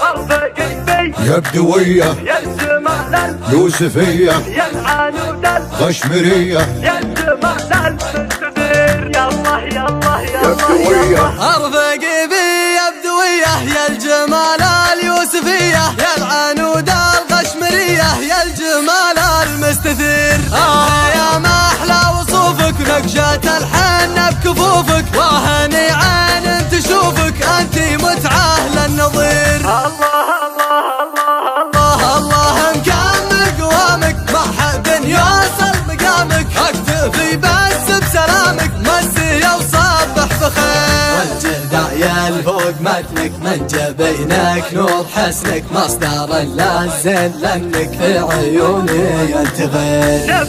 ارفقي بي يا بدوية يا الجمال يوسفية يا العنود القشمرية يا الجمال المستدير يلا يلا يا بدوية ارفقي بي يا بدوية يا الجمال اليوسفية يا العنود القشمرية يا الجمال المستثير يا ما احلى وصوفك نقشة الحنة بكفوفك وهني عين تشوفك انتي متعة للنظير الله الله الله الله الله مكان قوامك ما حد يوصل مقامك اكتفي بس بسلامك مسي وصبح بخير والجدع يلفوق متنك من جبينك نور حسنك مصدر اللازل لانك في عيوني ينتغير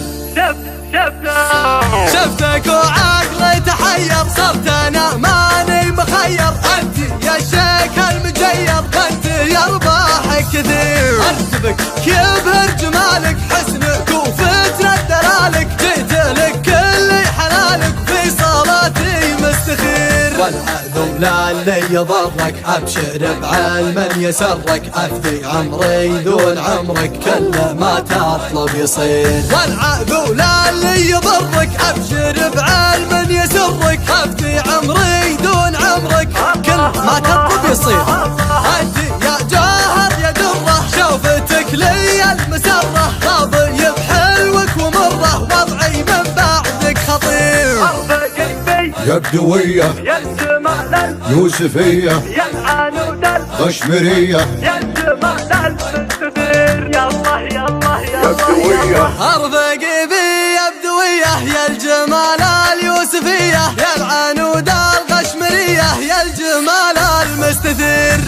شفتك وعقلي تحير صرت انا ماني مخير انت يا شيخ المجير انت يا رباحك كثير ارتبك يبهر جمالك حسنك وفترة دلالك جيت لك كل حلالك في صلاتي مستخير والعذو لا اللي يضرك ابشر بعلم يسرك افدي عمري دون عمرك كل ما تطلب يصير والعذو لا اللي يضرك ابشر بعلم يسرك افدي عمري دون عمرك كل ما تطلب يصير انت يا جوهر يا دره شوفتك لي المسره راضي بحلوك ومره وضعي من بعدك خطير يا بدوية يا الجمال يوسفية يا العنود القشمرية يا الجمال المستدير يلا يلا يا بدوية ارفقي بي يا بدوية يا الجمال اليوسفية يا العنود القشمرية يا الجمال المستثير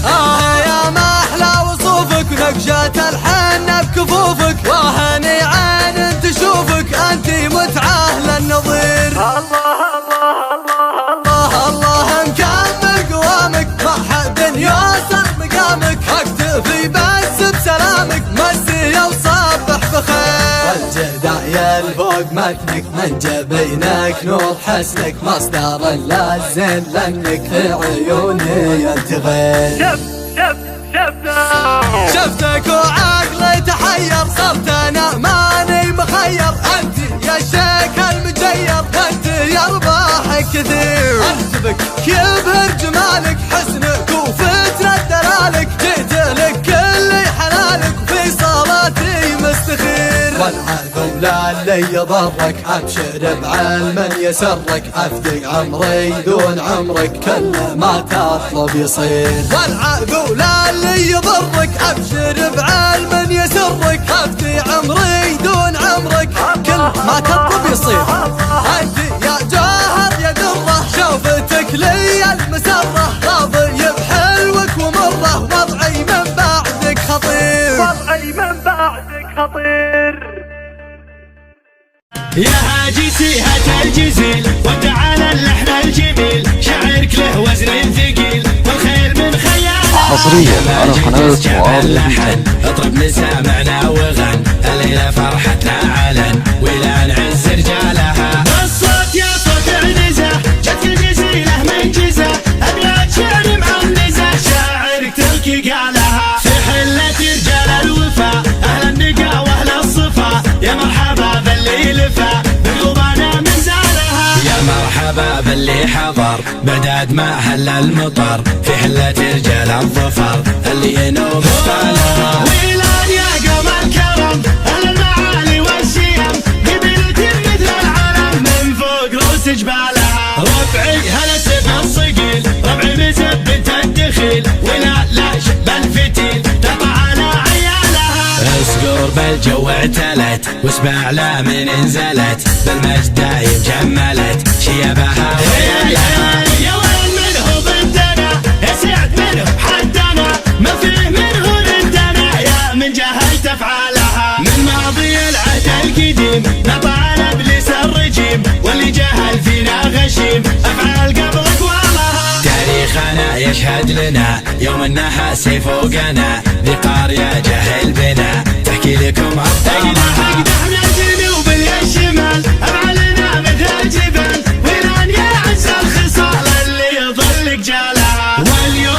يا ما احلى وصوفك نقشة الحنة بكفوفك وهني عين تشوفك انتي متعة للنظير الله الله الله الله مكان قوامك ما حد يوصل مقامك اكتفي بس بسلامك مسي وصبح بخير والجدع يلفوق متنك من جبينك نور حسنك مصدر اللازل لانك في عيوني ينتغير شفتك وعقلي تحير صرت انا ماني مخير انت يا شيخ المجير انت يا رباحك كثير ارتبك يبهر جمالك حسنك وفترة دلالك جيت لك كل حلالك في صلاتي مستخير والعذو لا اللي يضرك ابشر بعلم يسرك افدي عمري دون عمرك كل ما تطلب يصير والعذو لا اللي يضرك ابشر بعلم يسرك افدي عمري دون عمرك كل ما تطلب يصير انت يا جوهر يا دره شوفتك لي المسره راضي بحلوك ومره وضعي من بعدك خطير يا هاجي سيهة الجزيل وتعال اللحن الجميل شعرك له وزن ثقيل والخيل من خيالك حصريا على قناة معاذ. اطرب مسامعنا وغن الليلة فرحتنا علن ولا نعز رجالها الصوت يا صوت عنزة جت الجزيلة من جزة أبيات شعر معنزة شاعرك تلقي قالها في حلة رجال الوفا أهل النقا وأهل الصفا يا مرحبا باللي لفا بقلوبنا من زالها يا مرحبا باللي حضر بعداد ما هل المطر في حلة رجال الظفر اللي ينوب طالها ويلان يا قوم الكرم أهل المعالي والشيم قبيلة مثل العلم من فوق رؤوس جبالها ربعي هلا سيف الصقيل ربعي بزبة الدخيل ولا لا شب الفتيل تطع على عيالها اسقور بالجو اعتلت واسبع لا من انزلت بالمجد دايم جملت شيبها ويالها يا وين منه بنتنا يا سعد منه حدنا ما فيه منه رندنا يا من جهلت افعالها من ماضي العهد القديم نطع ابليس الرجيم واللي جهل فينا غشيم افعال قبل اقوالها تاريخنا يشهد لنا يوم النحاس فوقنا ذي قارية جهل بنا تحكي لكم ابطالها اقدحنا الجنوب الشمال افعالنا مثل الجبال ويران يا عز الخصال اللي يظل جالها واليوم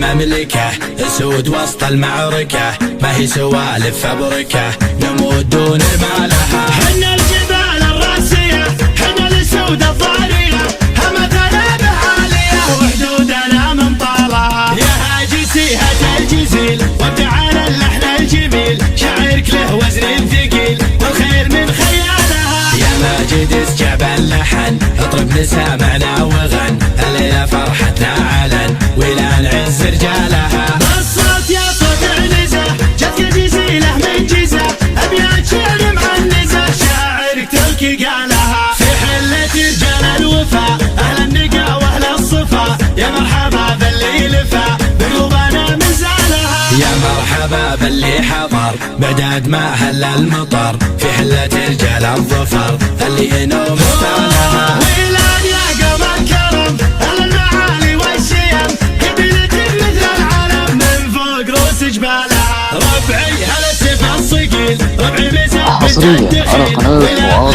المملكة اسود وسط المعركة ما هي سوالف فبركة نموت دون ما لها. حنا الجبال الراسية حنا الاسود الضارية همتنا بعالية وحدودنا من طالها يا هاجسي هات الجزيل وابدعنا اللحن الجميل شاعرك له وزن ثقيل والخيل من خيالها يا ماجد اسجع اللحن اطرب نسامعنا وغن الليلة فرحتنا علن ولا نعز رجالها. الصوت يا صوت عنزة جتك جزيلة من جزة ابيات شعر معنزة شاعرك تلقي قالها في حلة رجال الوفا اهل النقا واهل الصفا يا مرحبا باللي لفا بقلوبنا مزالها يا مرحبا باللي حضر بعداد ما هل المطر في حلة رجال الظفر اللي ينوم استانها. ويلان يا قوم الكرم اهل المعالي والشيم قبيلتك مثل العلم من فوق روس جبالها ربعي هلا السيف الصقيل ربعي مزاج بالتدخيل ولا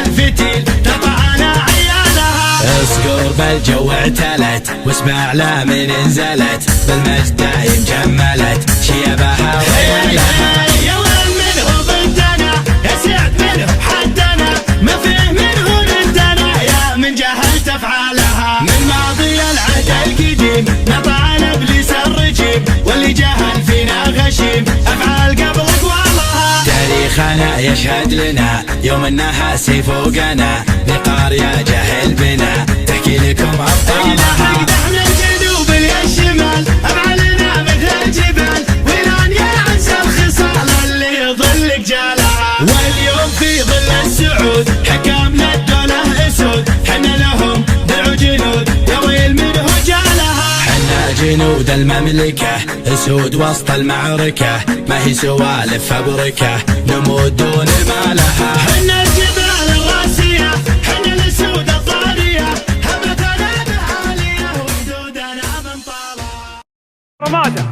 الفتيل تطعنا عيالها. اصقر بالجو اعتلت واسمع لا من انزلت بالمجد دايم جملت شيبها ويلها يا ويل منه بنتنا يا سعد منه حدنا ما فيه منه بنتنا يا من جهلت افعالها من ماضي العهد القديم نطع ابليس الرجيم واللي جهل فينا غشيم افعال قبل اقوالها تاريخنا يشهد لنا يوم انها سيف فوقنا نقار يا جهل بنا تحكي لكم ابطالها. اقدح من الجنوب للشمال افعالنا مثل الجبال ويلان يا عز الخصال اللي يظل جالها واليوم في ظل السعود حكامنا الدولة اسود حنا لهم درع جنود يا ويل منه جالها. حنا جنود المملكة اسود وسط المعركة ما هي سوالف فبركة نموت دون ما لها. حنا الجبال الراسية حنا الاسود الضارية همتنا بعالية وحدودنا من طالها. رمادة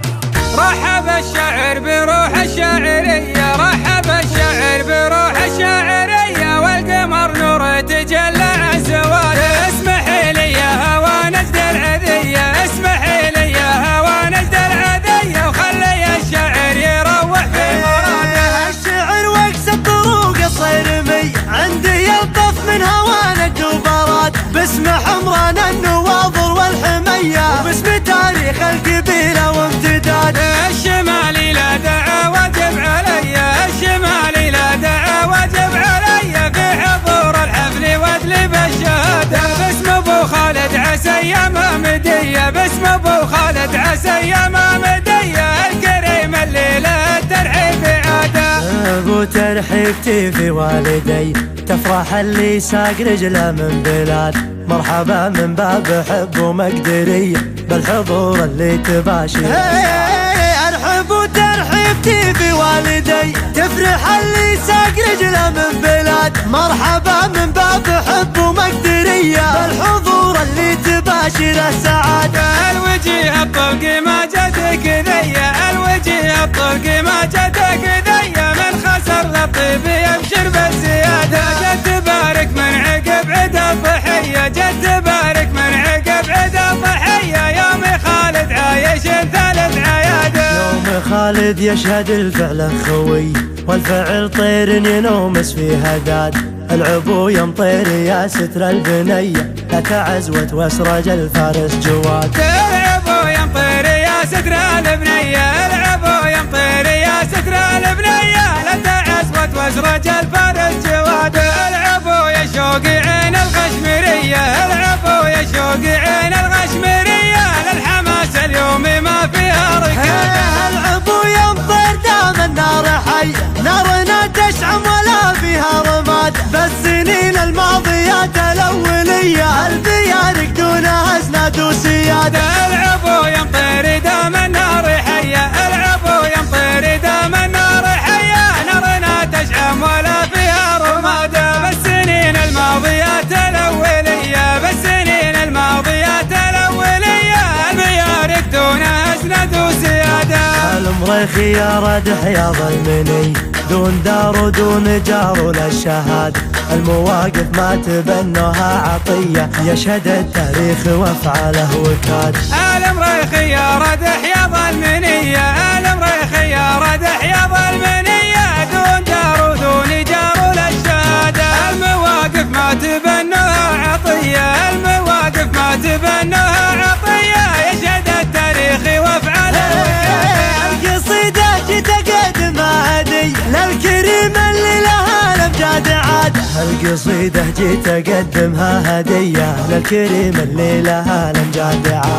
رحب الشعر بروح الشاعرية رحب الشعر بروح الشاعرية والقمر نور تجلى عالزوال اسمح لي يا هوى نجد العذية اسمح لي يا هوى نجد العذية وخلي الشعر يروح في مراده. الشعر وقس الطروق الصيرمي عندي يلطف من هوى نجد وبراد باسم حمران النواظر والحمية وباسم تاريخ القبيلة وامتداد. الشمالي لا دعا واجب علي الشمالي لا دعا واجب علي في حضور الحفل وادلب الشهادة باسم ابو خالد عسى مامدية باسم ابو خالد عسى مامدية الكريم الليلة ترحيب عادة. ابو ترحيبتي في والدي تفرح اللي ساق رجله من بلاد مرحبا من باب حب ومقدرية بالحضور اللي تباشر. ارحب وترحيبتي بوالدي تفرح اللي ساق رجله من بلاد مرحبا من باب حب ومقدرية بالحضور اللي تباشر السعادة. الوجه الطلق ما جتك ذية الوجه الطلق ما جتك ذية من خسر للطيب يبشر بالزيادة. جد بارك من عقب عيد الضحية جد بارك من عقب عيد الضحية يوم خالد عايش ثالث عيادة. يوم خالد يشهد الفعل خوي والفعل طير ينومس في هداد العبو يمطير يا ستر البنية لا تعزوت واسرج الفارس جواد. العبو يمطير يا ستر البنية العبو يمطير يا ستر البنية لا تعزوت واسرج الفارس جواد. العبو يا شوقي عين الغشمرية العبو يا شوقي عين الغشمرية للحماس اليوم ما فيها ركاد. العبو يمطير دام النار حي نارنا تشعم ولا فيها رماد بالسنين الماضيات الأولية البيارك دونها اسناد وسيادة. العبو يمطير دام النار حية العبو يمطير دام النار حية نارنا تشعم ولا فيها رماد بالسنين الماضيات الأولية بالسنين الماضيات الأولية البيارك دونها اسناد وسيادة. المريخي يا ردح يا ظلمني دون دار ودون جار ولا الشهاد المواقف ما تبنوها عطية يشهد التاريخ وافعاله وكاد. المريخي يا ردح عطية الامريخي يا رد حياض المنية دون جار ودون جار الشهادة المواقف ما تبنوها عطية المواقف ما تبنوها عطية يشهد التاريخ وافعال القصيدة جيت اقدمها هدية للكريم اللي لها الامجاد عاد القصيدة جيت اقدمها هدية للكريم اللي لها الامجاد عاد